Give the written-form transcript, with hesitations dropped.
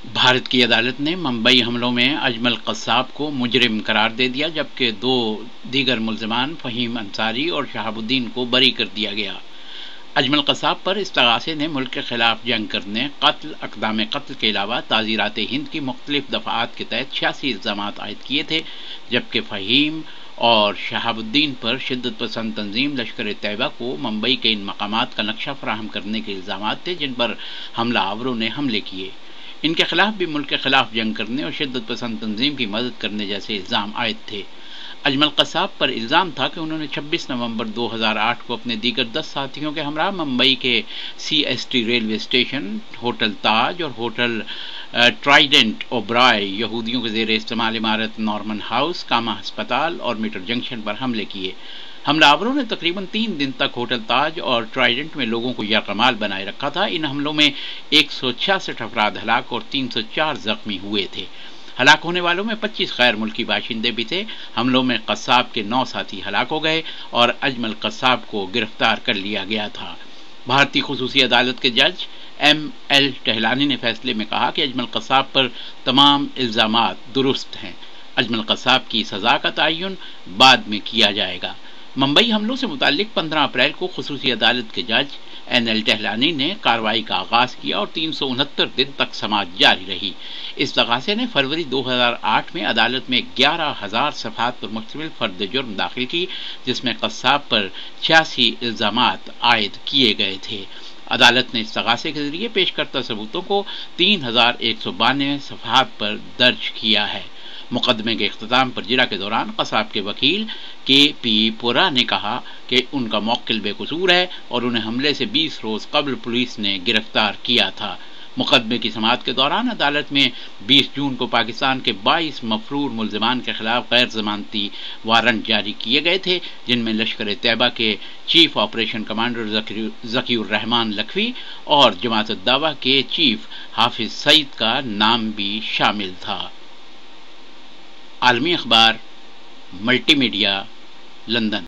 بھارت کی عدالت نے ممبئی حملوں میں اجمل قصاب کو مجرم قرار دے دیا، جبکہ دو دیگر ملزمان فہیم انصاری اور شہاب الدین کو بری کر دیا گیا۔ اجمل قصاب پر استغاثے نے ملک کے خلاف جنگ کرنے، قتل، اقدام قتل کے علاوہ تعزیرات ہند کی مختلف دفعات کے تحت 86 الزامات عائد کیے تھے، جبکہ فہیم اور شہاب الدین پر شدت پسند تنظیم لشکر طیبہ کو ممبئی کے ان مقامات کا نقشہ فراہم کرنے کے الزامات تھے جن پر حملہ آوروں نے حملے کیے۔ ان کے خلاف بھی ملک کے خلاف جنگ کرنے اور شدت پسند تنظیم کی مدد کرنے جیسے الزام عائد تھے۔ اجمل قصاب پر الزام تھا کہ انہوں نے 26 نومبر 2008 کو اپنے دیگر 10 ساتھیوں کے ہمراہ ممبئی کے CST ریلوے اسٹیشن، ہوٹل تاج اور ہوٹل ٹرائیڈنٹ اوبرائے، یہودیوں کے زیر استعمال عمارت نارمن ہاؤس، کاما ہسپتال اور میٹر جنکشن پر حملے کیے۔ حملہ آوروں نے تقریباً 3 دن تک ہوٹل تاج اور ٹرائیڈنٹ میں لوگوں کو یرغمال بنائے رکھا تھا۔ ان حملوں میں 166 افراد ہلاک اور 304 زخمی ہوئے تھے۔ ہلاک ہونے والوں میں 25 غیر ملکی باشندے بھی تھے۔ حملوں میں قصاب کے 9 ساتھی ہلاک ہو گئے اور اجمل قصاب کو گرفتار کر لیا گیا تھا۔ بھارتی خصوصی عدالت کے جج ML ٹہلانی نے فیصلے میں کہا کہ اجمل قصاب پر تمام الزامات درست ہیں۔ اجمل قصاب کی سزا کا تعین بعد میں کیا جائے گا۔ ممبئی حملوں سے متعلق 15 اپریل کو خصوصی عدالت کے جج NL ٹہلانی نے کارروائی کا آغاز کیا اور 369 دن تک سماعت جاری رہی۔ استغاثے نے فروری 2008 میں عدالت میں 11,000 صفحات پر مشتمل فرد جرم داخل کی، جس میں قصاب پر 86 الزامات عائد کیے گئے تھے۔ عدالت نے استغاثے کے ذریعے پیش کردہ ثبوتوں کو 3,192 صفحات پر درج کیا ہے۔ مقدمے کے اختتام پر جرا کے دوران قصاب کے وکیل KP پورا نے کہا کہ ان کا موکل بے قصور ہے اور انہیں حملے سے 20 روز قبل پولیس نے گرفتار کیا تھا۔ مقدمے کی سماعت کے دوران عدالت میں 20 جون کو پاکستان کے 22 مفرور ملزمان کے خلاف غیر ضمانتی وارنٹ جاری کیے گئے تھے، جن میں لشکر طیبہ کے چیف آپریشن کمانڈر ذکی الرحمان لکھوی اور جماعت الدعوہ کے چیف حافظ سعید کا نام بھی شامل تھا۔ عالمی اخبار، ملٹی میڈیا، لندن۔